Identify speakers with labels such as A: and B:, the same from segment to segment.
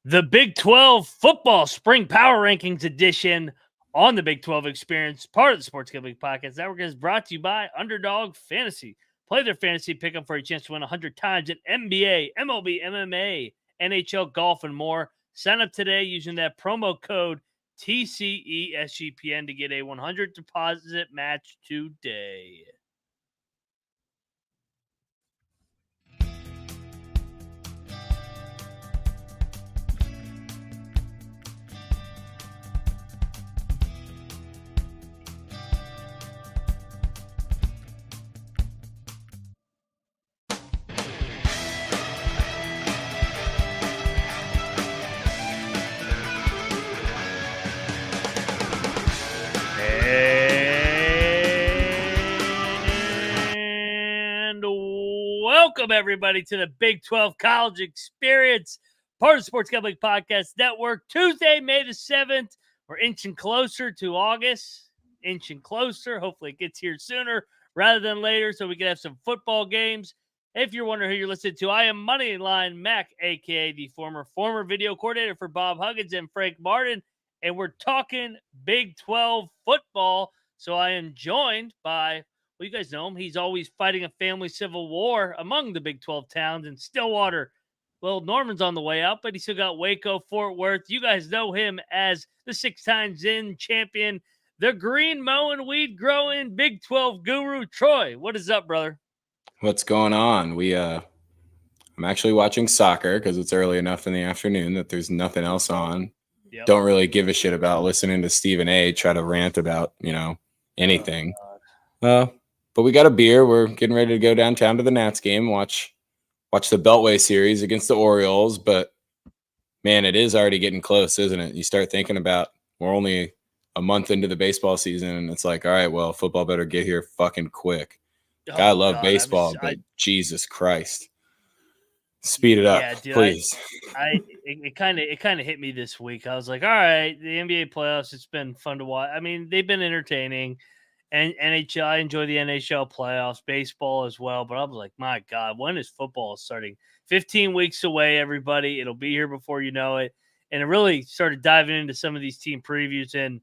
A: The Big 12 Football Spring Power Rankings edition on the Big 12 Experience, part of the Sports Gambling Podcast Network, is brought to you by Underdog Fantasy. Play their fantasy pick-up for a chance to win 100 times at NBA, MLB, MMA, NHL, golf, and more. Sign up today using that promo code TCESGPN to get a 100 deposit match today. And welcome, everybody, to the Big 12 College Experience, part of the Sports Gambling Podcast Network. Tuesday, May the 7th. We're inching closer to August. Inching closer. Hopefully it gets here sooner rather than later so we can have some football games. If you're wondering who you're listening to, I am Moneyline Mac, a.k.a. the former video coordinator for Bob Huggins and Frank Martin, and we're talking Big 12 football. So I am joined by, well, you guys know him. He's always fighting a family civil war among the Big 12 towns in Stillwater. Well, Norman's on the way out, but he still got Waco, Fort Worth. You guys know him as the 6-time Zin champion, the green mowing, weed growing Big 12 guru, Troy. What is up, brother?
B: What's going on? I'm actually watching soccer because it's early enough in the afternoon that there's nothing else on. Yep. Don't really give a shit about listening to Stephen A. try to rant about, anything. But we got a beer. We're getting ready to go downtown to the Nats game, watch the Beltway series against the Orioles. But, man, it is already getting close, isn't it? You start thinking about we're only a month into the baseball season, and it's like, all right, well, football better get here fucking quick. I love baseball, but Jesus Christ. Speed it up, yeah, dude, please.
A: It kind of hit me this week. I was like, all right, the NBA playoffs, it's been fun to watch. I mean, they've been entertaining, and NHL, I enjoy the NHL playoffs, baseball as well. But I was like, my God, when is football starting? 15 weeks away, everybody. It'll be here before you know it. And it really started diving into some of these team previews. And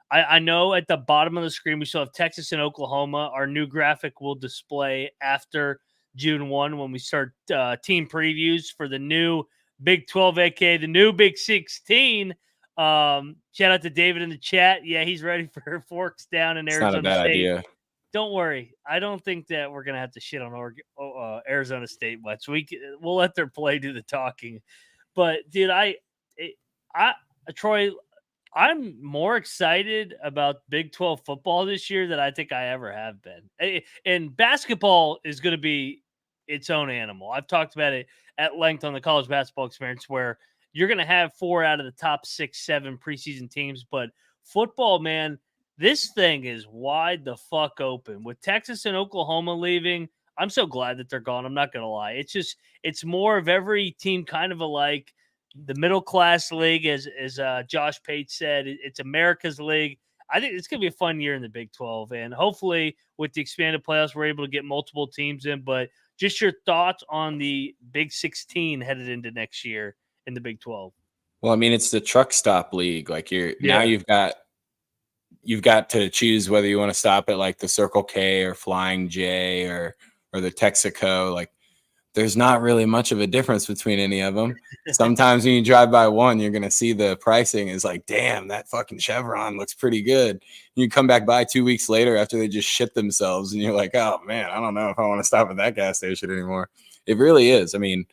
A: I know at the bottom of the screen, we still have Texas and Oklahoma. Our new graphic will display after June 1 when we start team previews for the new Big 12, aka the new Big 16. Shout out to David in the chat. Yeah, he's ready for Forks down in Arizona
B: State. Not a bad idea.
A: Don't worry. I don't think that we're gonna have to shit on Arizona State much. We'll let their play do the talking. But dude, Troy, I'm more excited about Big 12 football this year than I think I ever have been. And basketball is going to be its own animal. I've talked about it at length on the College Basketball Experience, where you're going to have 4 out of the top 6, 7 preseason teams. But football, man, this thing is wide the fuck open. With Texas and Oklahoma leaving, I'm so glad that they're gone. I'm not going to lie. It's more of every team kind of alike. The middle class league, as Josh Pate said, it's America's league. I think it's going to be a fun year in the Big 12, and hopefully with the expanded playoffs, we're able to get multiple teams in. But just your thoughts on the Big 16 headed into next year in the Big 12.
B: Well, I mean, it's the truck stop league. Like now you've got to choose whether you want to stop at like the Circle K or Flying J or the Texaco. Like, there's not really much of a difference between any of them. Sometimes when you drive by one, you're going to see the pricing is like, damn, that fucking Chevron looks pretty good. You come back by 2 weeks later after they just shit themselves, and you're like, oh, man, I don't know if I want to stop at that gas station anymore. It really is. I mean,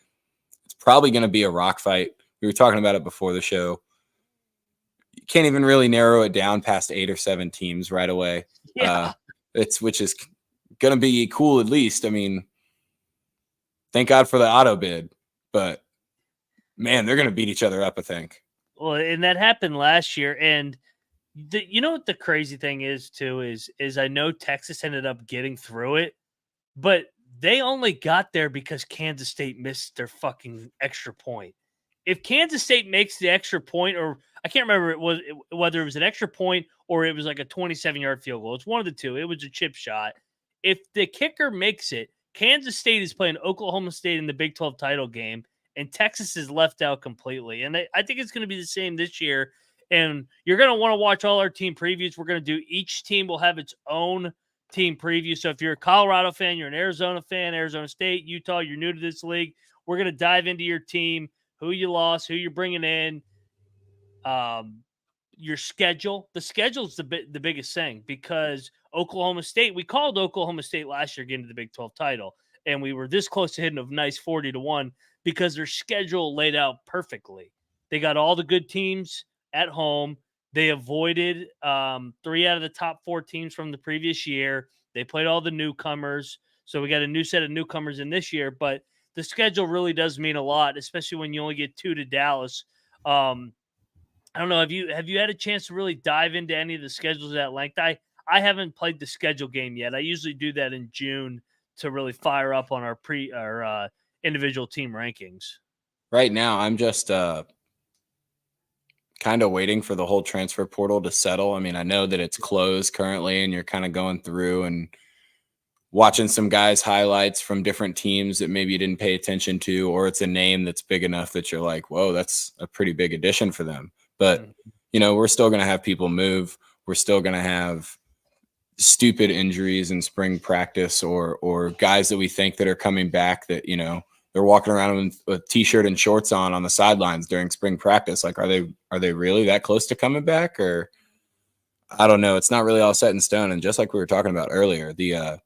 B: it's probably going to be a rock fight. We were talking about it before the show. You can't even really narrow it down past 8 or 7 teams right away.
A: Yeah.
B: Which is going to be cool at least. I mean, thank God for the auto bid, but man, they're going to beat each other up, I think.
A: Well, and that happened last year. And you know what the crazy thing is too, is I know Texas ended up getting through it, but they only got there because Kansas State missed their fucking extra point. If Kansas State makes the extra point, or I can't remember whether it was an extra point or it was like a 27-yard field goal. It's one of the two. It was a chip shot. If the kicker makes it, Kansas State is playing Oklahoma State in the Big 12 title game, and Texas is left out completely. And I think it's going to be the same this year. And you're going to want to watch all our team previews. We're going to do each team will have its own team preview. So if you're a Colorado fan, you're an Arizona fan, Arizona State, Utah, you're new to this league, we're going to dive into your team, who you lost, who you're bringing in, your schedule. The schedule's the biggest thing because Oklahoma State, we called Oklahoma State last year getting to the Big 12 title, and we were this close to hitting a nice 40-1 because their schedule laid out perfectly. They got all the good teams at home. They avoided 3 out of the top 4 teams from the previous year. They played all the newcomers. So we got a new set of newcomers in this year, but the schedule really does mean a lot, especially when you only get 2 to Dallas. I don't know. Have you had a chance to really dive into any of the schedules at length? I haven't played the schedule game yet. I usually do that in June to really fire up on our individual team rankings.
B: Right now, I'm just kind of waiting for the whole transfer portal to settle. I mean, I know that it's closed currently, and you're kind of going through and watching some guys' highlights from different teams that maybe you didn't pay attention to, or it's a name that's big enough that you're like, whoa, that's a pretty big addition for them. But, we're still going to have people move. We're still going to have stupid injuries in spring practice or guys that we think that are coming back that, they're walking around with a T-shirt and shorts on the sidelines during spring practice. Like, are they really that close to coming back? Or I don't know. It's not really all set in stone. And just like we were talking about earlier, the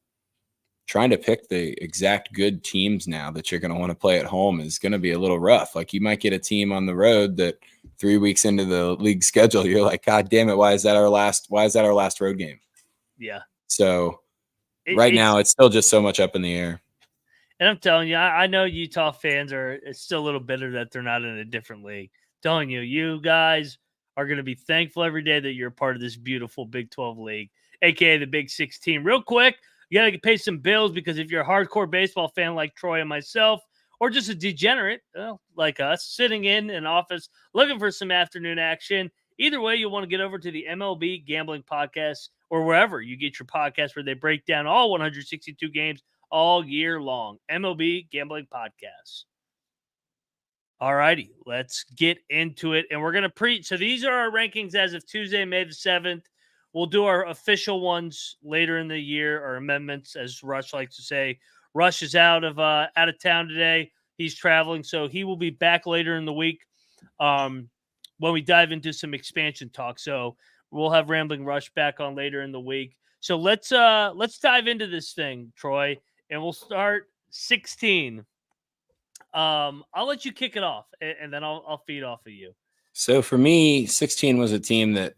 B: trying to pick the exact good teams now that you're going to want to play at home is going to be a little rough. Like, you might get a team on the road that 3 weeks into the league schedule, you're like, God damn it. Why is that our last road game?
A: Yeah.
B: So right now it's still just so much up in the air.
A: And I'm telling you, I know Utah fans are still a little bitter that they're not in a different league. I'm telling you, you guys are going to be thankful every day that you're a part of this beautiful Big 12 league, aka the Big 16. Real quick, you got to pay some bills because if you're a hardcore baseball fan like Troy and myself, or just a degenerate like us, sitting in an office looking for some afternoon action, either way, you'll want to get over to the MLB Gambling Podcast or wherever you get your podcast where they break down all 162 games all year long. MLB Gambling Podcast. All righty, let's get into it. And we're going to so these are our rankings as of Tuesday, May the 7th. We'll do our official ones later in the year, or amendments, as Rush likes to say. Rush is out of town today. He's traveling, so he will be back later in the week when we dive into some expansion talk. So we'll have Rambling Rush back on later in the week. So let's dive into this thing, Troy, and we'll start 16. I'll let you kick it off, and then I'll feed off of you.
B: So for me, 16 was a team that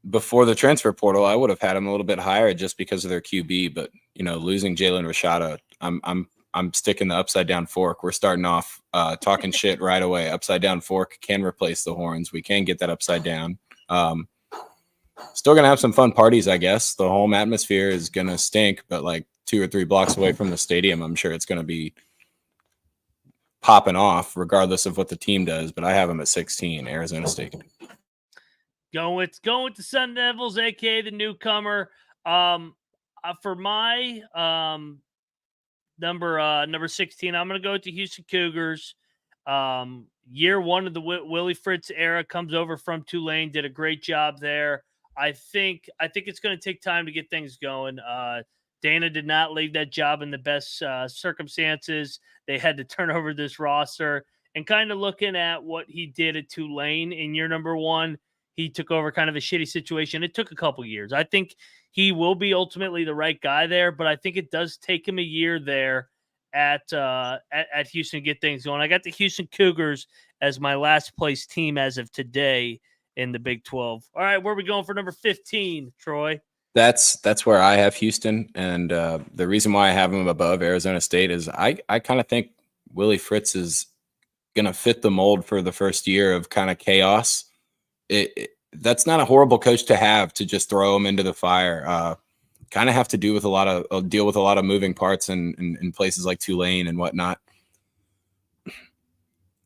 B: before the transfer portal, I would have had them a little bit higher just because of their QB. But losing Jalen Rashada, I'm sticking the upside down fork. We're starting off talking shit right away. Upside down fork can replace the horns. We can get that upside down. Still gonna have some fun parties, I guess. The home atmosphere is gonna stink, but like 2 or 3 blocks away from the stadium, I'm sure it's gonna be popping off, regardless of what the team does. But I have them at 16, Arizona State.
A: Going with the Sun Devils, aka the newcomer. For my number 16, I'm going to go with the Houston Cougars. Year 1 of the Willie Fritz era, comes over from Tulane, did a great job there. I think it's going to take time to get things going. Dana did not leave that job in the best circumstances. They had to turn over this roster, and kind of looking at what he did at Tulane in year number 1. He took over kind of a shitty situation. It took a couple years. I think he will be ultimately the right guy there, but I think it does take him a year there at Houston to get things going. I got the Houston Cougars as my last place team as of today in the Big 12. All right, where are we going for number 15, Troy?
B: That's where I have Houston, and the reason why I have them above Arizona State is I kind of think Willie Fritz is going to fit the mold for the first year of kind of chaos. That's not a horrible coach to have, to just throw him into the fire. Kind of have to deal with a lot of moving parts in places like Tulane and whatnot.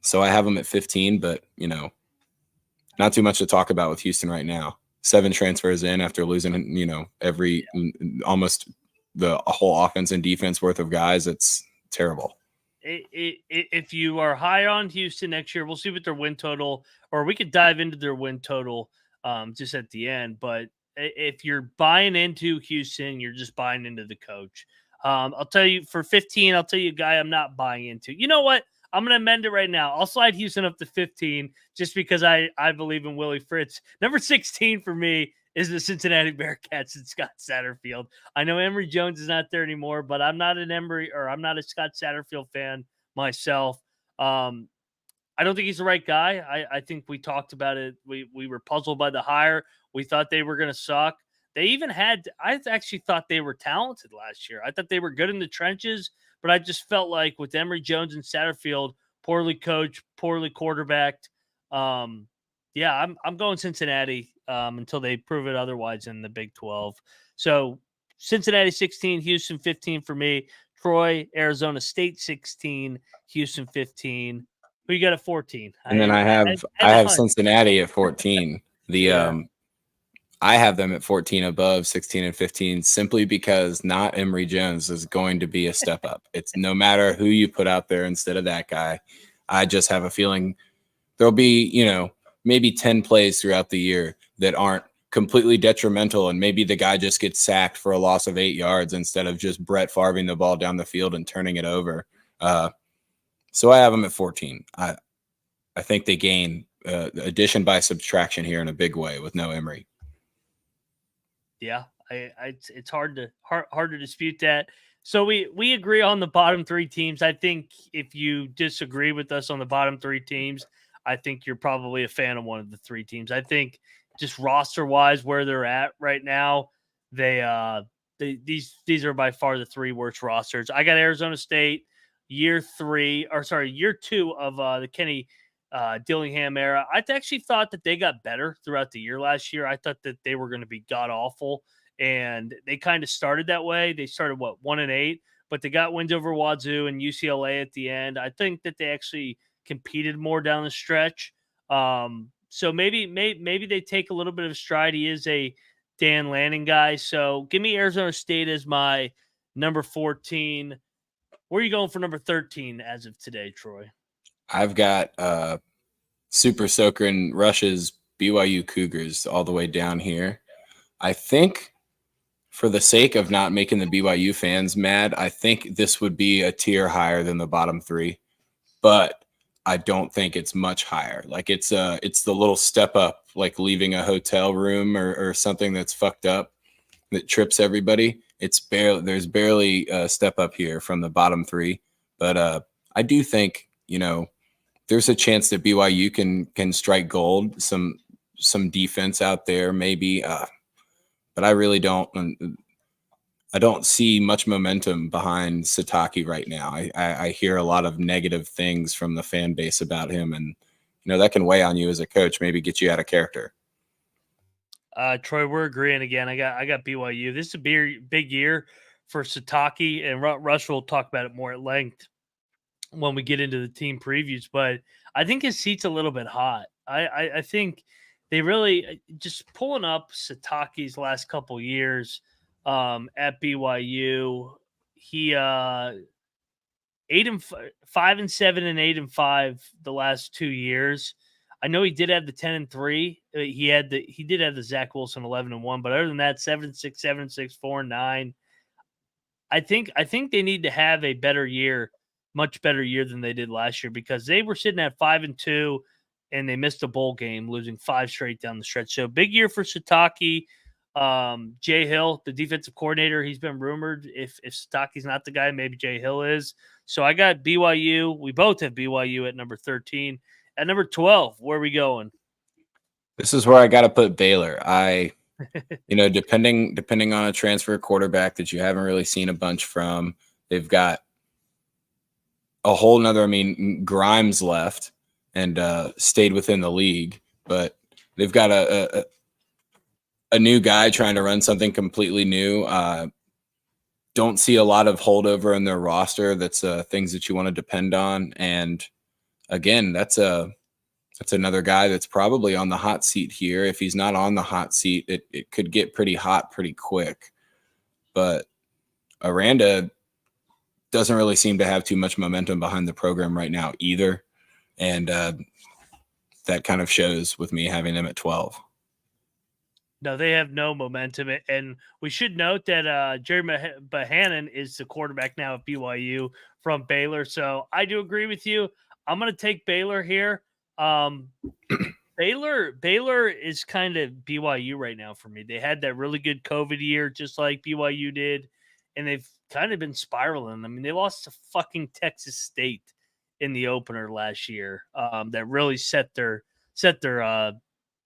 B: So I have them at 15, but not too much to talk about with Houston right now. 7 transfers in after losing, almost the whole offense and defense worth of guys. It's terrible.
A: if you are high on Houston next year, we'll see what their win total, or we could dive into their win total just at the end. But if you're buying into Houston, you're just buying into the coach. I'll tell you for 15, I'll tell you a guy I'm not buying into. You know what? I'm going to amend it right now. I'll slide Houston up to 15 just because I believe in Willie Fritz. Number 16 for me is the Cincinnati Bearcats and Scott Satterfield. I know Emory Jones is not there anymore, but I'm not a Scott Satterfield fan myself. I don't think he's the right guy. I think we talked about it. We were puzzled by the hire. We thought they were going to suck. I actually thought they were talented last year. I thought they were good in the trenches, but I just felt like with Emory Jones and Satterfield, poorly coached, poorly quarterbacked. I'm going Cincinnati until they prove it otherwise in the Big 12. So Cincinnati 16, Houston 15 for me. Troy, Arizona State 16, Houston 15. Who you got at 14?
B: And then I have Cincinnati at 14. I have them at 14 above 16 and 15 simply because not Emory Jones is going to be a step up. It's no matter who you put out there instead of that guy. I just have a feeling there'll be, maybe 10 plays throughout the year that aren't completely detrimental, and maybe the guy just gets sacked for a loss of 8 yards instead of just Brett Favreing the ball down the field and turning it over. So I have them at 14. I think they gain addition by subtraction here in a big way with no Emory.
A: Yeah, it's hard to dispute that. So we agree on the bottom 3 teams. I think if you disagree with us on the bottom 3 teams, I think you're probably a fan of one of the 3 teams. I think just roster wise where they're at right now, these are by far the 3 worst rosters. I got Arizona State year 2 of the Kenny Dillingham era. I actually thought that they got better throughout the year last year. I thought that they were going to be god awful, and they kind of started that way. They started 1-8, but they got wins over Wazoo and UCLA at the end. I think that they actually competed more down the stretch. So maybe they take a little bit of a stride. He is a Dan Lanning guy. So give me Arizona State as my number 14. Where are you going for number 13 as of today, Troy?
B: I've got Super Soaker and Rush's BYU Cougars all the way down here. I think for the sake of not making the BYU fans mad, I think this would be a tier higher than the bottom 3, but I don't think it's much higher. Like it's the little step up, like leaving a hotel room or something that's fucked up that trips everybody. There's barely a step up here from the bottom 3, but I do think there's a chance that BYU can strike gold. Some defense out there maybe, but I really don't. I don't see much momentum behind Sataki right now. I hear a lot of negative things from the fan base about him, and that can weigh on you as a coach, maybe get you out of character.
A: Troy, we're agreeing again. I got BYU. This is a big year for Sataki, and Rush will talk about it more at length when we get into the team previews. But I think his seat's a little bit hot. I think they really just pulling up Sataki's last couple years at BYU. He 5-7 and 8-5 the last 2 years. I know he did have the 10-3. He did have the Zach Wilson 11-1, but other than that, 7-6, 7-6, 4-9. I think they need to have a better year, much better year than they did last year, because they were sitting at 5-2 and they missed a bowl game, losing 5 straight down the stretch. So big year for Sataki. Jay Hill, the defensive coordinator, he's been rumored. If Sataki's not the guy, maybe Jay Hill is. So I got BYU. We both have BYU at number 13. At number 12, where are we going?
B: This is where I got to put Baylor. Depending on a transfer quarterback that you haven't really seen a bunch from, they've got a whole nother. Grimes left and stayed within the league, but they've got a new guy trying to run something completely new. Don't see a lot of holdover in their roster. That's things that you want to depend on. And again, that's another guy that's probably on the hot seat here. If he's not on the hot seat, it could get pretty hot pretty quick. But Aranda doesn't really seem to have too much momentum behind the program right now either. And that kind of shows with me having them at 12.
A: No, they have no momentum. And we should note that Jerry Bohannon is the quarterback now at BYU from Baylor. So I do agree with you. I'm going to take Baylor here. Baylor is kind of BYU right now for me. They had that really good COVID year, just like BYU did, and they've kind of been spiraling. I mean, they lost to fucking Texas State in the opener last year. That really set their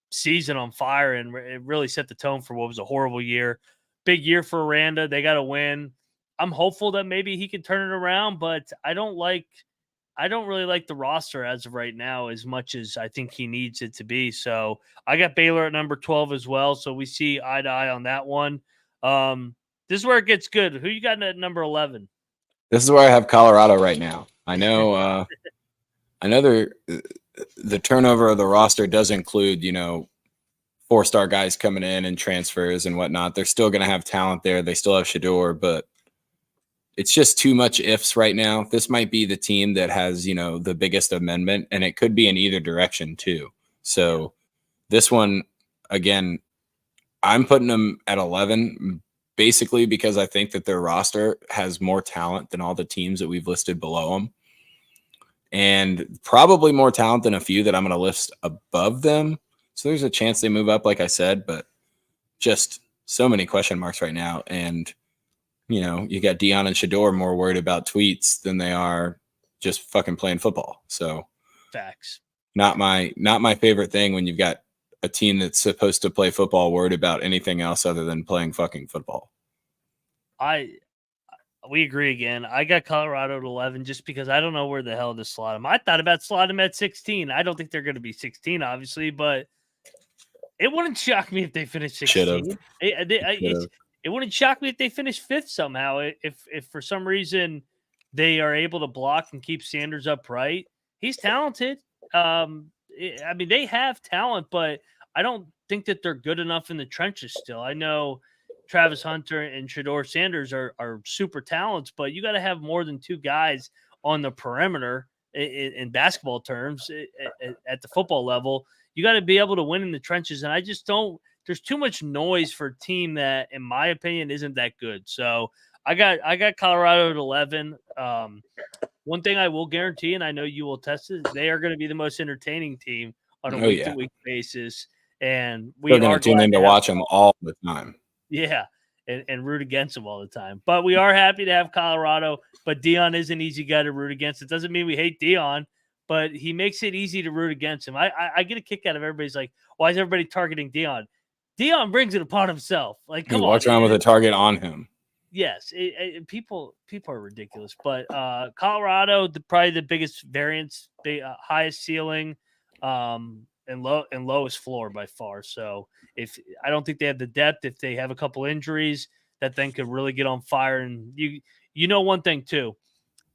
A: season on fire, and it really set the tone for what was a horrible year. Big year for Aranda. They got to win. I'm hopeful that maybe he can turn it around, but I don't really like the roster as of right now as much as I think he needs it to be. So I got Baylor at number 12 as well. So we see eye to eye on that one. This is where it gets good. Who you got at number 11?
B: This is where I have Colorado right now. I know the turnover of the roster does include, 4-star guys coming in and transfers and whatnot. They're still going to have talent there. They still have Shedeur, but it's just too much ifs right now. This might be the team that has, the biggest amendment, and it could be in either direction too. So this one, again, I'm putting them at 11 basically because I think that their roster has more talent than all the teams that we've listed below them, and probably more talent than a few that I'm going to list above them. So there's a chance they move up, like I said, but just so many question marks right now. And you got Dion and Shedeur more worried about tweets than they are just fucking playing football. So
A: facts.
B: Not my favorite thing when you've got a team that's supposed to play football worried about anything else other than playing fucking football.
A: We agree again. I got Colorado at 11 just because I don't know where the hell to slot them. I thought about slotting them at 16. I don't think they're going to be 16, obviously, but it wouldn't shock me if they finished 16. It wouldn't shock me if they finish 5th somehow. If for some reason they are able to block and keep Sanders upright, he's talented. They have talent, but I don't think that they're good enough in the trenches still. I know Travis Hunter and Shedeur Sanders are super talents, but you got to have more than 2 guys on the perimeter in basketball terms at the football level. You got to be able to win in the trenches, and I just don't. There's too much noise for a team that, in my opinion, isn't that good. So I got Colorado at 11. One thing I will guarantee, and I know you will test it, they are going to be the most entertaining team on a week-to-week basis. And we're
B: going to tune in to watch them all the time.
A: Yeah, and root against them all the time. But we are happy to have Colorado. But Dion is an easy guy to root against. It doesn't mean we hate Dion, but he makes it easy to root against him. I get a kick out of everybody's like, why is everybody targeting Dion? Dion brings it upon himself. Like, come on,
B: walks around with a target on him.
A: Yes, people are ridiculous. But Colorado, probably the biggest variance, highest ceiling, and lowest floor by far. So I don't think they have the depth. If they have a couple injuries, that thing could really get on fire. And you know one thing too,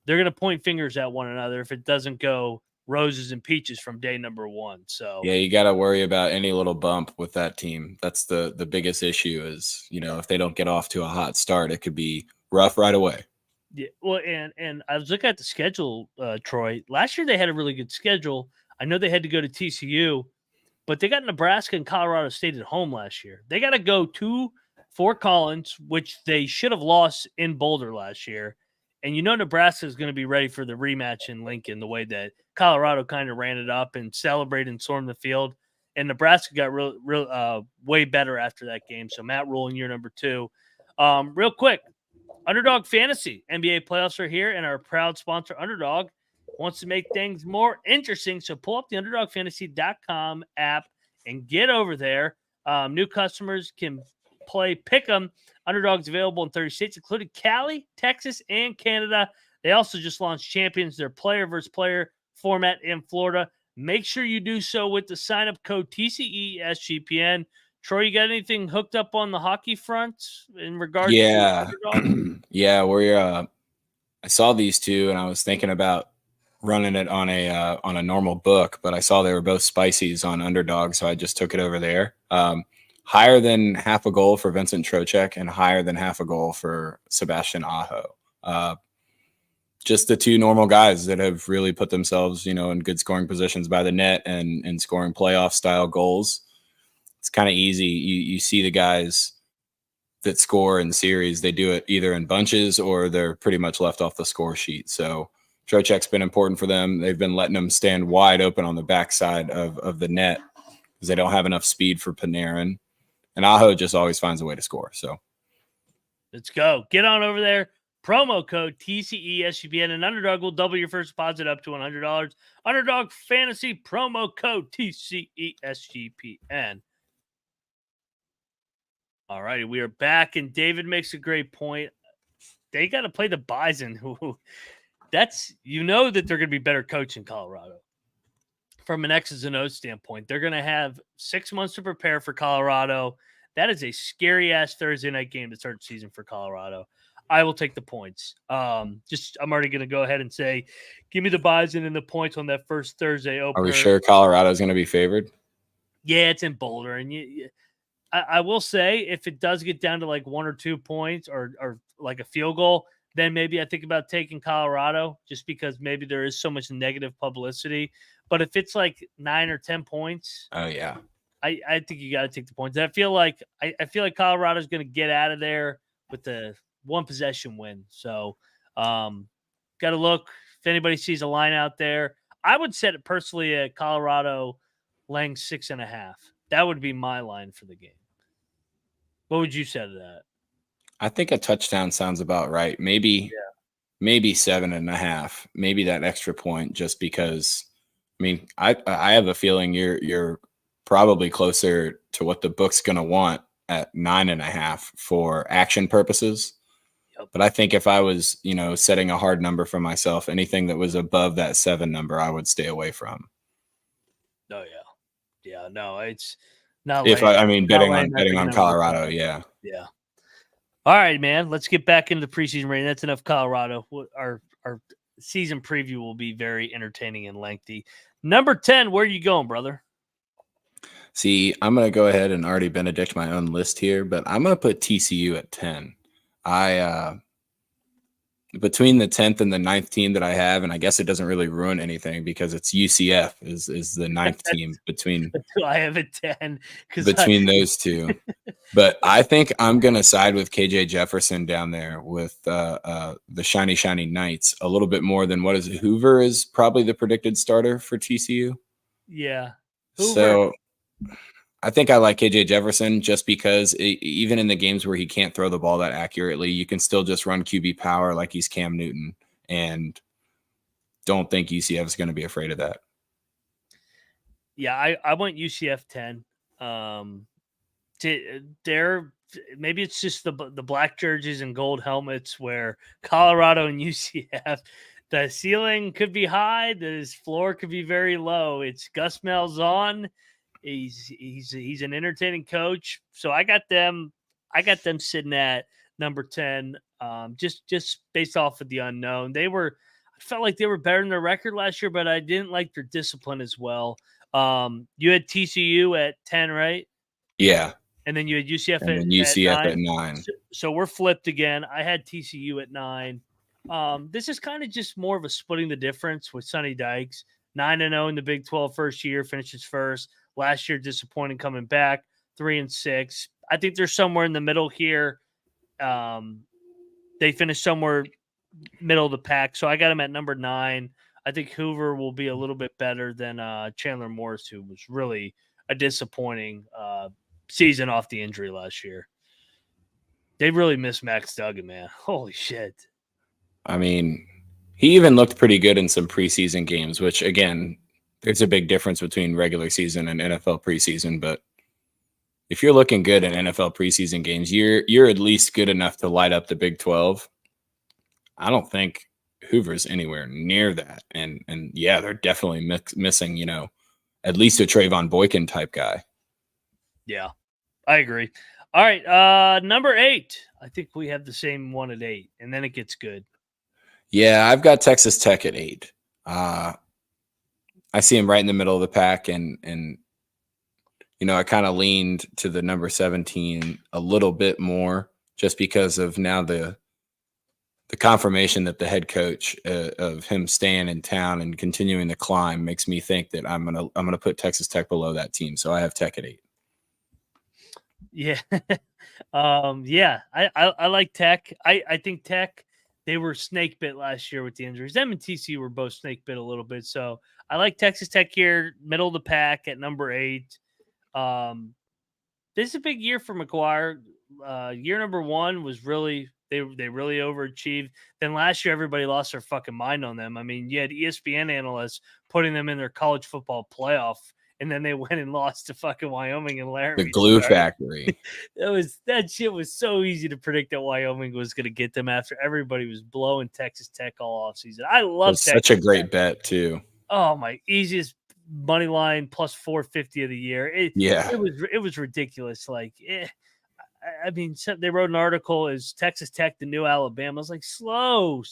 A: they're going to point fingers at one another if it doesn't go roses and peaches from day number 1. So
B: yeah, you got to worry about any little bump with that team. That's the biggest issue is, if they don't get off to a hot start, it could be rough right away.
A: Yeah. Well, and I was looking at the schedule, Troy. Last year they had a really good schedule. I know they had to go to TCU, but they got Nebraska and Colorado State at home last year. They got to go to Fort Collins, which they should have lost in Boulder last year. And Nebraska is going to be ready for the rematch in Lincoln, the way that Colorado kind of ran it up and celebrated and stormed the field. And Nebraska got way better after that game. So Matt Rule in year number 2. Real quick, Underdog Fantasy NBA playoffs are here, and our proud sponsor Underdog wants to make things more interesting. So pull up the UnderdogFantasy.com app and get over there. New customers can play Pick'em. Underdog's available in 30 states, including Cali, Texas, and Canada. They also just launched Champions, their player versus player format in Florida. Make sure you do so with the sign-up code TCESGPN. Troy, you got anything hooked up on the hockey front in regards to Underdog?
B: Yeah, I saw these two, and I was thinking about running it on a normal book, but I saw they were both spices on Underdog, so I just took it over there. Higher than half a goal for Vincent Trocheck and higher than half a goal for Sebastian Aho. just the two normal guys that have really put themselves, in good scoring positions by the net and scoring playoff style goals. It's kind of easy. You see the guys that score in series, they do it either in bunches or they're pretty much left off the score sheet. So Trocheck's been important for them. They've been letting them stand wide open on the backside of the net because they don't have enough speed for Panarin. And Aho just always finds a way to score. So
A: let's go. Get on over there. Promo code TCESGPN, and Underdog will double your first deposit up to $100. Underdog Fantasy promo code TCESGPN. All righty, we are back, and David makes a great point. They got to play the Bison. That they're going to be better coach in Colorado. From an X's and O's standpoint, they're going to have 6 months to prepare for Colorado. That is a scary-ass Thursday night game to start the season for Colorado. I will take the points. I'm already going to go ahead and say, give me the Bison and the points on that first Thursday opener.
B: Are we sure Colorado's going to be favored?
A: Yeah, it's in Boulder. And I will say, if it does get down to like 1 or 2 points or like a field goal, then maybe I think about taking Colorado just because maybe there is so much negative publicity. But if it's like 9 or 10 points,
B: oh yeah,
A: I think you got to take the points. I feel like Colorado's going to get out of there with the 1 possession win. So, got to look if anybody sees a line out there. I would set it personally at Colorado laying 6.5. That would be my line for the game. What would you say to that?
B: I think a touchdown sounds about right. Maybe 7.5. Maybe that extra point, just because. I mean, I have a feeling you're probably closer to what the book's going to want at 9.5 for action purposes. Yep. But I think if I was, setting a hard number for myself, anything that was above that 7 number, I would stay away from.
A: Oh yeah. Yeah, no, it's not.
B: Betting on Colorado, yeah.
A: All right, man. Let's get back into the preseason rating. That's enough Colorado. Our season preview will be very entertaining and lengthy. Number 10, where are you going, brother?
B: See, I'm going to go ahead and already benedict my own list here, but I'm going to put TCU at 10. Between the 10th and the 9th team that I have, and I guess it doesn't really ruin anything because it's UCF is the 9th team between.
A: I have a 10
B: between those two, but I think I'm gonna side with KJ Jefferson down there with the shiny Knights a little bit more than what is it? Hoover is probably the predicted starter for TCU.
A: Yeah,
B: Hoover. So I think I like KJ Jefferson just because even in the games where he can't throw the ball that accurately, you can still just run QB power like he's Cam Newton, and don't think UCF is going to be afraid of that.
A: Yeah, I went UCF 10. Maybe it's just the black jerseys and gold helmets where Colorado and UCF, the ceiling could be high, the floor could be very low. It's Gus Malzahn. He's an entertaining coach. So I got them sitting at number 10. Just based off of the unknown. I felt like they were better than their record last year, but I didn't like their discipline as well. You had TCU at 10, right?
B: Yeah.
A: And then you had UCF
B: at 9.
A: So we're flipped again. I had TCU at 9. This is kind of just more of a splitting the difference with Sonny Dykes. 9-0 in the Big 12 first year, finishes first. Last year, disappointing coming back, 3-6. I think they're somewhere in the middle here. They finished somewhere middle of the pack, so I got them at number 9. I think Hoover will be a little bit better than Chandler Morris, who was really a disappointing season off the injury last year. They really missed Max Duggan, man. Holy shit.
B: I mean, he even looked pretty good in some preseason games, which, again, there's a big difference between regular season and NFL preseason. But if you're looking good in NFL preseason games, you're at least good enough to light up the Big 12. I don't think Hoover's anywhere near that. And yeah, they're definitely missing, at least a Trayvon Boykin type guy.
A: Yeah, I agree. All right, number 8. I think we have the same one at 8, and then it gets good.
B: Yeah, I've got Texas Tech at 8. I see him right in the middle of the pack, and I kind of leaned to the number 17 a little bit more just because of now the the confirmation that the head coach of him staying in town and continuing to climb makes me think that I'm gonna put Texas Tech below that team. So I have Tech at 8.
A: Yeah. Yeah, I like Tech. I think Tech, they were snake bit last year with the injuries. Them and TCU were both snake bit a little bit. So I like Texas Tech here, middle of the pack at number 8. This is a big year for McGuire. Year number 1 was really they really overachieved. Then last year everybody lost their fucking mind on them. I mean, you had ESPN analysts putting them in their college football playoff, and then they went and lost to fucking Wyoming and Laramie.
B: The glue factory.
A: That shit was so easy to predict that Wyoming was going to get them after everybody was blowing Texas Tech all offseason. I love
B: such a great bet too.
A: Oh, my easiest money line plus 450 of the year. It was ridiculous. Like, I mean, they wrote an article, is Texas Tech the new Alabama? I was like, slow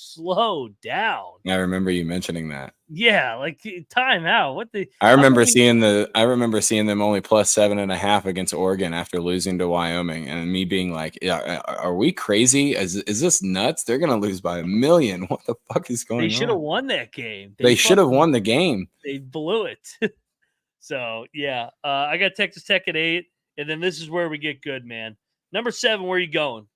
A: down.
B: I remember you mentioning that.
A: Yeah, like time out. What the?
B: I remember seeing them only plus 7.5 against Oregon after losing to Wyoming, and me being like, "Yeah, are we crazy? Is this nuts? They're gonna lose by 1 million. What the fuck is going on?"
A: They should have won that game.
B: They should have won the game.
A: They blew it. So yeah, I got Texas Tech at 8, and then this is where we get good, man. Number 7, where are you going?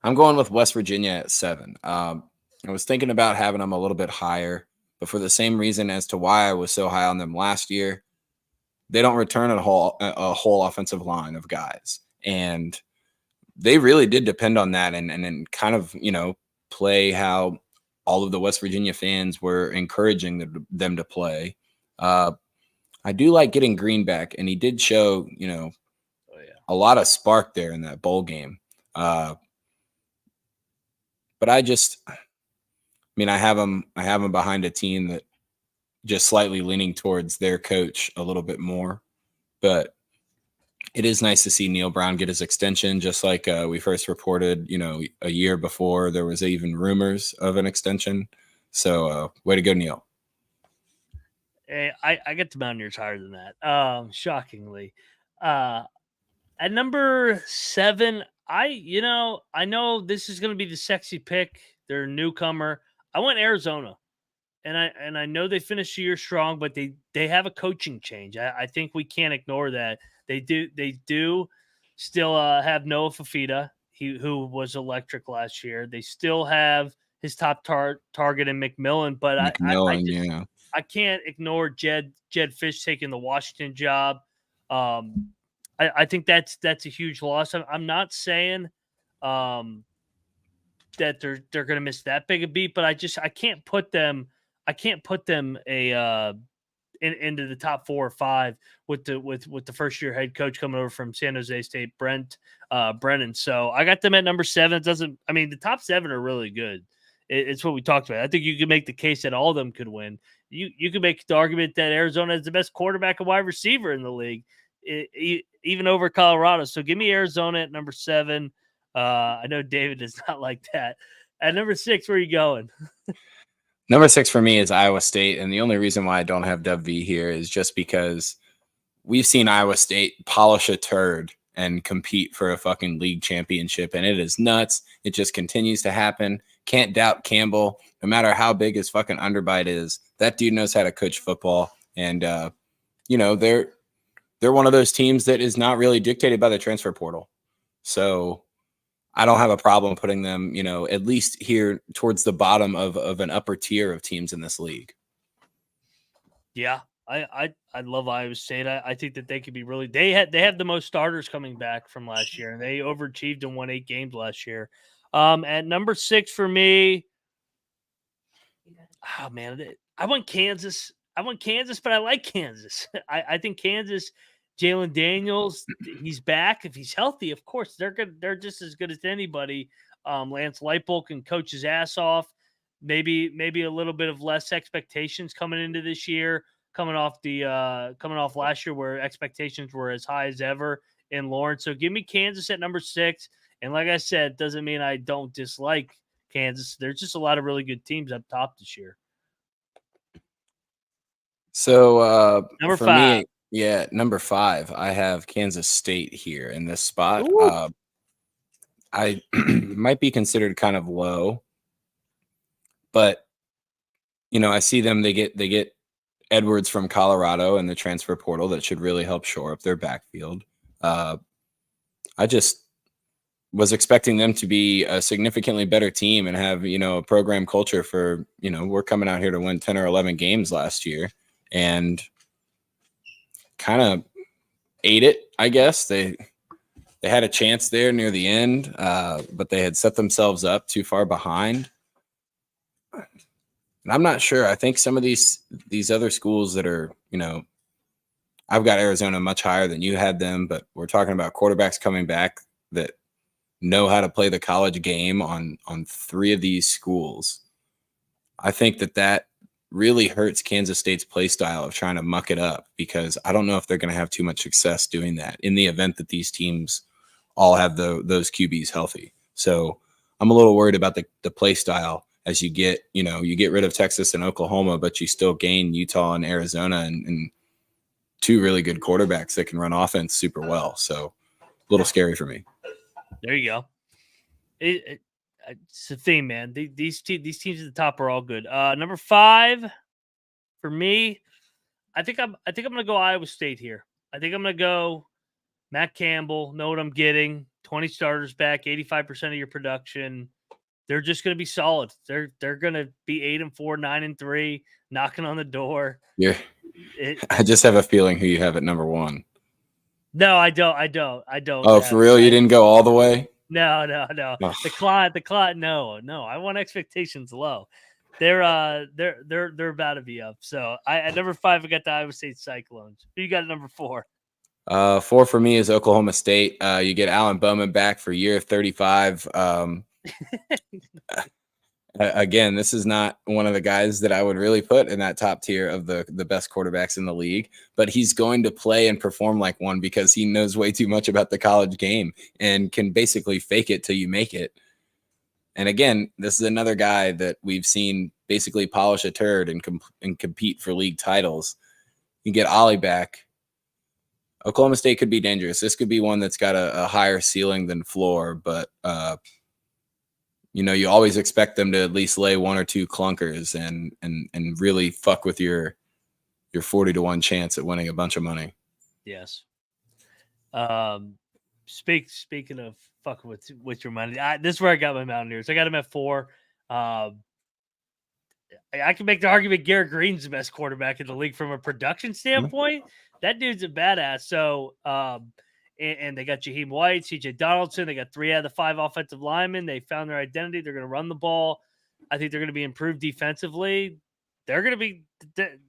B: I'm going with West Virginia at 7. I was thinking about having them a little bit higher, but for the same reason as to why I was so high on them last year, they don't return a whole offensive line of guys. And they really did depend on that and kind of, play how all of the West Virginia fans were encouraging them to play. I do like getting Green back, and he did show, a lot of spark there in that bowl game. But I have them behind a team that just slightly leaning towards their coach a little bit more. But it is nice to see Neil Brown get his extension, just like we first reported, a year before there was even rumors of an extension. So way to go, Neil.
A: Hey, I get the Mountaineers higher than that. Shockingly. At number 7, I know this is going to be the sexy pick. They're a newcomer. I went Arizona, and I know they finished the year strong, but they have a coaching change. I think we can't ignore that. They do still have Noah Fifita, who was electric last year. They still have his top target in McMillan, but I can't ignore Jed Fish taking the Washington job. I think that's a huge loss. I'm not saying that they're going to miss that big a beat, but I can't put them into the top 4 or 5 with the first year head coach coming over from San Jose State, Brennan. So I got them at number 7. The top 7 are really good. It's what we talked about. I think you can make the case that all of them could win. You can make the argument that Arizona is the best quarterback and wide receiver in the league, even over Colorado. So give me Arizona at number 7. I know David does not like that. At number 6, where are you going?
B: Number 6 for me is Iowa State. And the only reason why I don't have W here is just because we've seen Iowa State polish a turd and compete for a fucking league championship. And it is nuts. It just continues to happen. Can't doubt Campbell. No matter how big his fucking underbite is, that dude knows how to coach football. And, they're one of those teams that is not really dictated by the transfer portal. So I don't have a problem putting them, at least here towards the bottom of an upper tier of teams in this league.
A: Yeah, I love Iowa State. I think that they could be really. They had the most starters coming back from last year, and they overachieved and won 8 games last year. At number 6 for me, oh man, I went Kansas. But I like Kansas. I think Kansas, Jalen Daniels, he's back. If he's healthy, of course, they're good. They're just as good as anybody. Lance Leipold can coach his ass off. Maybe a little bit of less expectations coming into this year, coming off last year where expectations were as high as ever in Lawrence. So give me Kansas at number 6. And like I said, doesn't mean I don't dislike Kansas. There's just a lot of really good teams up top this year.
B: So
A: number 5.
B: Number 5. I have Kansas State here in this spot. I might be considered kind of low, But, I see them, they get Edwards from Colorado in the transfer portal that should really help shore up their backfield. I just was expecting them to be a significantly better team and have, a program culture for, we're coming out here to win 10 or 11 games last year, and kind of ate it, I guess. They had a chance there near the end, but they had set themselves up too far behind. And I'm not sure. I think some of these other schools that are, I've got Arizona much higher than you had them, but we're talking about quarterbacks coming back that know how to play the college game on 3 of these schools. I think that really hurts Kansas State's play style of trying to muck it up, because I don't know if they're going to have too much success doing that in the event that these teams all have those QBs healthy. So I'm a little worried about the play style as you get rid of Texas and Oklahoma, but you still gain Utah and Arizona and 2 really good quarterbacks that can run offense super well. So a little scary for me.
A: There you go. It's a theme, man. These teams at the top are all good. Number 5 for me, I think I'm gonna go Iowa State here. I think I'm gonna go Matt Campbell. Know what I'm getting. 20 starters back, 85% of your production. They're just gonna be solid. They're gonna be 8-4, 9-3, knocking on the door.
B: I just have a feeling who you have at number 1.
A: No, I don't.
B: Oh, for real? You didn't go all the way?
A: No. Oh. The client. No. I want expectations low. They're about to be up. So at number 5, I got the Iowa State Cyclones. Who you got at number 4?
B: 4 for me is Oklahoma State. You get Alan Bowman back for year 35. Again, this is not one of the guys that I would really put in that top tier of the best quarterbacks in the league, but he's going to play and perform like one because he knows way too much about the college game and can basically fake it till you make it. And again, this is another guy that we've seen basically polish a turd and compete for league titles. You get Ollie back. Oklahoma State could be dangerous. This could be one that's got a higher ceiling than floor, but you always expect them to at least lay 1 or 2 clunkers and really fuck with your 40-1 chance at winning a bunch of money.
A: Yes. Speaking of fucking with your money, this is where I got my Mountaineers. I got them at 4. I can make the argument Garrett Green's the best quarterback in the league from a production standpoint. That dude's a badass. So, and they got Jaheim White, CJ Donaldson. They got 3 out of the 5 offensive linemen. They found their identity. They're going to run the ball. I think they're going to be improved defensively. They're going to be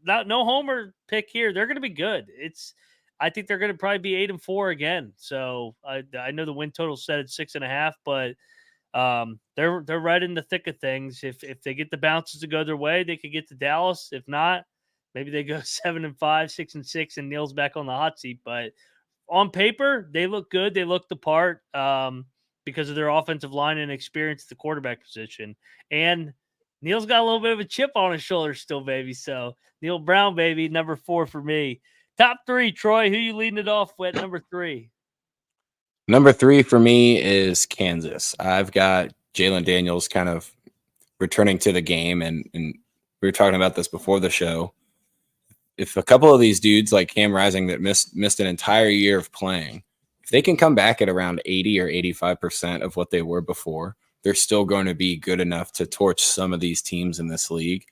A: no homer pick here. They're going to be good. I think they're going to probably be 8-4 again. So I know the win total set at 6.5, but they're right in the thick of things. If they get the bounces to go their way, they could get to Dallas. If not, maybe they go 7-5, 6-6, and Neil's back on the hot seat. But on paper, they look good. They look the part because of their offensive line and experience at the quarterback position. And Neil's got a little bit of a chip on his shoulder still, baby. So Neil Brown, baby, number 4 for me. Top 3, Troy. Who you leading it off with? Number 3.
B: Number 3 for me is Kansas. I've got Jalen Daniels kind of returning to the game, and we were talking about this before the show. If a couple of these dudes like Cam Rising that missed an entire year of playing, if they can come back at around 80 or 85% of what they were before, they're still going to be good enough to torch some of these teams in this league.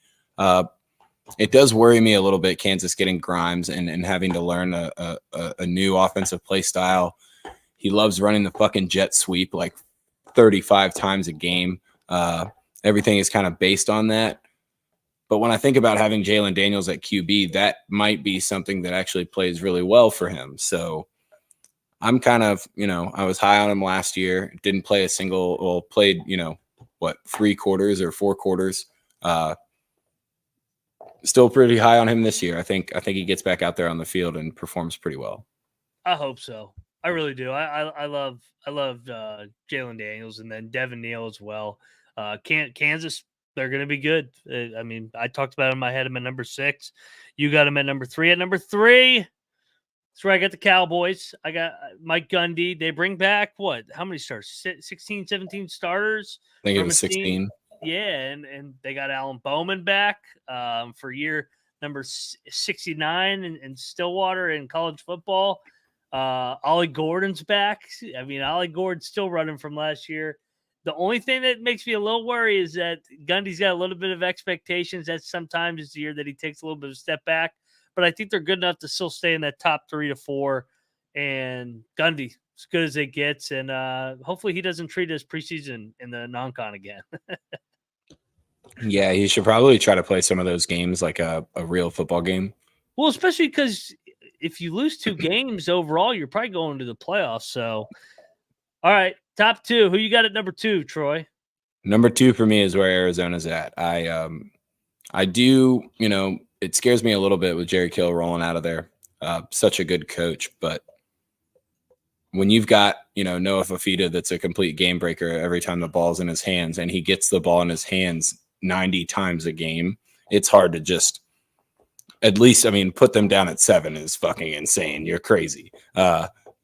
B: It does worry me a little bit, Kansas getting Grimes and having to learn a new offensive play style. He loves running the fucking jet sweep like 35 times a game. Everything is kind of based on that. But when I think about having Jalen Daniels at QB, that might be something that actually plays really well for him. So I'm kind of, I was high on him last year. Didn't play played, 3 quarters or 4 quarters. Still pretty high on him this year. I think he gets back out there on the field and performs pretty well.
A: I hope so. I really do. I love Jalen Daniels and then Devin Neal as well. Kansas, they're going to be good. I mean, I talked about him. I had him at number 6. You got him at number 3. At number 3, that's where I got the Cowboys. I got Mike Gundy. They bring back what? How many stars? 16, 17 starters?
B: I think it was 16.
A: Yeah, and they got Alan Bowman back for year number 69 in Stillwater in college football. Ollie Gordon's back. I mean, Ollie Gordon's still running from last year. The only thing that makes me a little worried is that Gundy's got a little bit of expectations that sometimes it's the year that he takes a little bit of a step back. But I think they're good enough to still stay in that top 3 to 4. And Gundy, as good as it gets. And hopefully he doesn't treat his preseason in the non-con again.
B: Yeah, he should probably try to play some of those games like a real football game.
A: Well, especially because if you lose 2 games overall, you're probably going to the playoffs. So, all right, top 2. Who you got at number 2, Troy?
B: Number 2 for me is where Arizona's at. I do, it scares me a little bit with Jerry Kill rolling out of there. Such a good coach, but when you've got, Noah Fifita that's a complete game breaker every time the ball's in his hands, and he gets the ball in his hands 90 times a game, it's hard to just at least, put them down at 7 is fucking insane. You're crazy.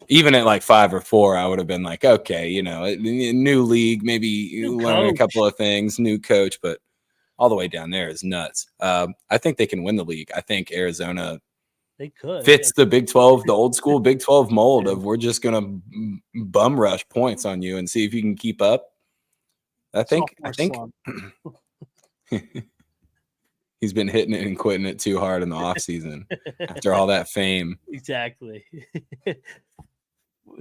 B: Even at like 5 or 4, I would have been like, okay, new league, maybe learn a couple of things, new coach, but all the way down there is nuts. I think they can win the league. I think Arizona fits the Big 12, the old school Big 12 mold of we're just going to bum rush points on you and see if you can keep up. I think he's been hitting it and quitting it too hard in the offseason after all that fame.
A: Exactly.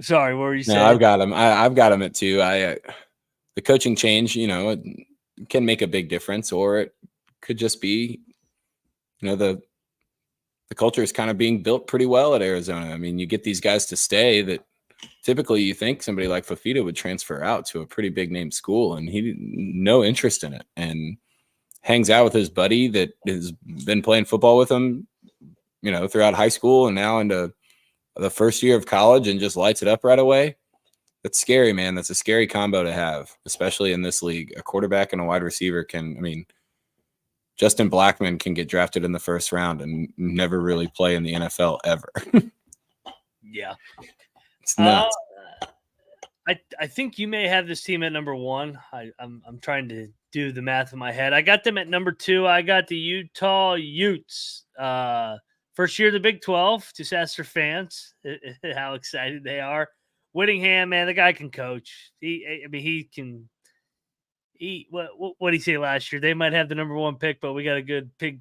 A: Sorry, what were you saying?
B: No, I've got him. I've got him at 2. The coaching change, it can make a big difference, or it could just be, the culture is kind of being built pretty well at Arizona. You get these guys to stay that typically you think somebody like Fifita would transfer out to a pretty big name school, and he no interest in it, and hangs out with his buddy that has been playing football with him, throughout high school and now into the first year of college, and just lights it up right away. That's scary, man. That's a scary combo to have, especially in this league. A quarterback and a wide receiver Justin Blackman can get drafted in the first round and never really play in the NFL ever.
A: Yeah.
B: It's nuts.
A: I think you may have this team at number 1. I'm trying to do the math in my head. I got them at number 2. I got the Utah Utes. First year of the Big 12. Just ask their fans how excited they are. Wittingham, man, the guy can coach. He can. What did he say last year? They might have the number 1 pick, but we got a good pig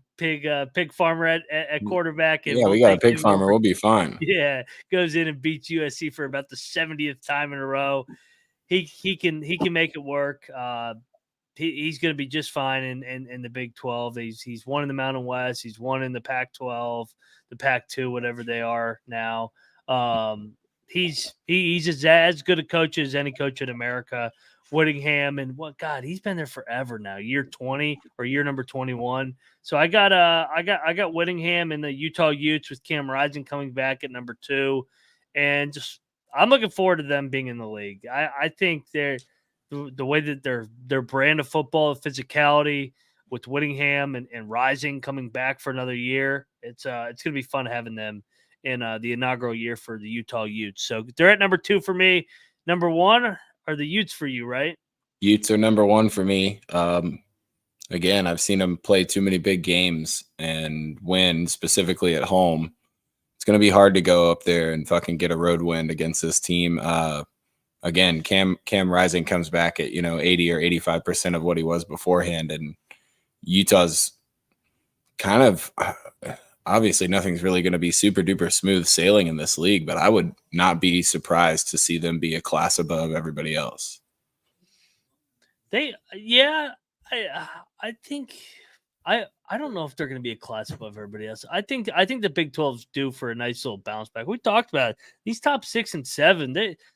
A: farmer at quarterback. And
B: we got a pig farmer. We'll be fine.
A: Yeah, goes in and beats USC for about the 70th time in a row. He can make it work. He's going to be just fine in the Big 12. He's won in the Mountain West. He's won in the Pac-12, the Pac-2, whatever they are now. He's as good a coach as any coach in America. Wittingham, and he's been there forever now, year 20 or year number 21. So I got Wittingham and the Utah Utes with Cam Rising coming back at number 2, and I'm looking forward to them being in the league. I think they're the way that their brand of football, physicality with Wittingham and Rising coming back for another year. It's going to be fun having them in the inaugural year for the Utah Utes. So they're at number 2 for me. Number 1 are the Utes for you, right?
B: Utes are number 1 for me. Again, I've seen them play too many big games and win, specifically at home. It's going to be hard to go up there and fucking get a road win against this team. Again, Cam Rising comes back at 80 or 85% of what he was beforehand, and Utah's kind of obviously nothing's really going to be super duper smooth sailing in this league, but I would not be surprised to see them be a class above everybody else.
A: I think I don't know if they're going to be a class above everybody else. I think the Big 12's due for a nice little bounce back. We talked about it. These top 6 and 7.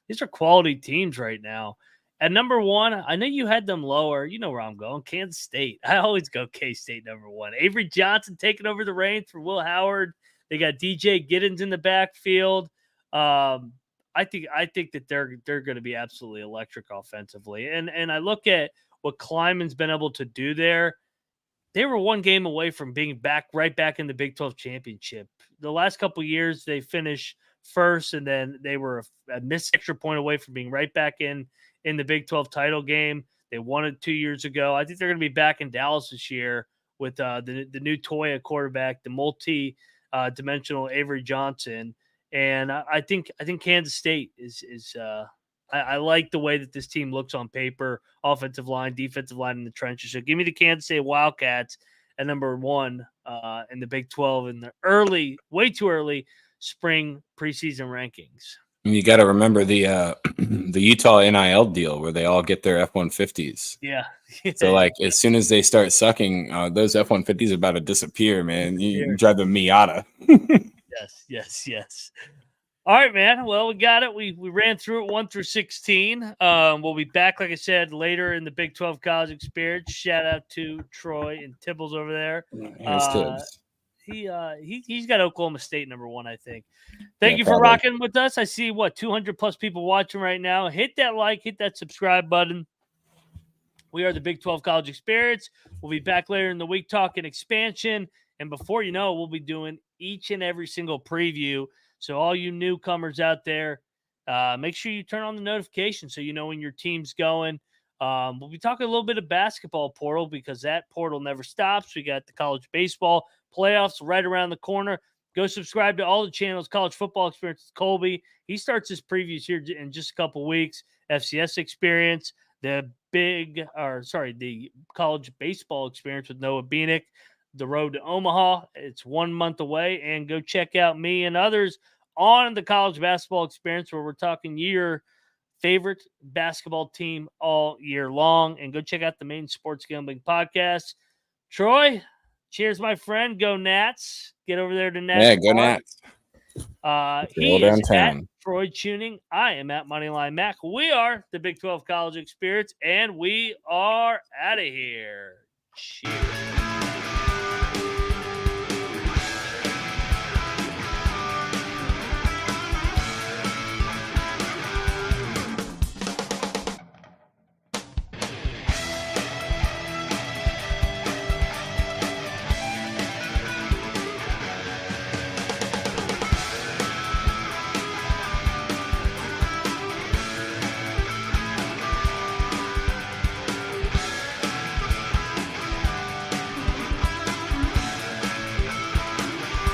A: These are quality teams right now. At number 1, I know you had them lower. You know where I'm going. Kansas State. I always go K-State number 1. Avery Johnson taking over the reins for Will Howard. They got DJ Giddens in the backfield. I think that they're going to be absolutely electric offensively. And I look at what Kleiman's been able to do there. They were 1 game away from being right back in the Big 12 championship. The last couple of years, they finished first, and then they were a missed extra point away from being right back in the Big 12 title game. They won it 2 years ago. I think they're going to be back in Dallas this year with the new toy at quarterback, the multi-dimensional Avery Johnson. And I think Kansas State is I like the way that this team looks on paper, offensive line, defensive line in the trenches. So give me the Kansas State Wildcats at number 1 in the Big 12 in the way too early spring preseason rankings.
B: You got to remember the Utah NIL deal where they all get their F-150s.
A: Yeah.
B: So like as soon as they start sucking, those F-150s are about to disappear, man. You drive a Miata.
A: Yes. All right, man. Well, we got it. We ran through it 1 through 16. We'll be back, like I said, later in the Big 12 College Experience. Shout out to Troy and Tibbles over there.
B: Here's Tibbs.
A: He's got Oklahoma State number 1, I think. Thank you for rocking with us. I see 200 plus people watching right now. Hit that like, hit that subscribe button. We are the Big 12 College Experience. We'll be back later in the week talking expansion. And before you know, we'll be doing each and every single preview. So all you newcomers out there, make sure you turn on the notification so you know when your team's going. We'll be talking a little bit of basketball portal because that portal never stops. We got the college baseball playoffs right around the corner. Go subscribe to all the channels. College Football Experience with Colby. He starts his previews here in just a couple weeks. FCS Experience, the College Baseball Experience with Noah Beanick. The road to Omaha. It's 1 month away. And go check out me and others on the College Basketball Experience where we're talking your favorite basketball team all year long. And go check out the Main Sports Gambling Podcast. Troy, cheers, my friend. Go Nats. Get over there to Nats.
B: Yeah, go Nats.
A: He is at Troy Chewning. I am at Moneyline Mac. We are the Big 12 College Experience, and we are out of here. Cheers.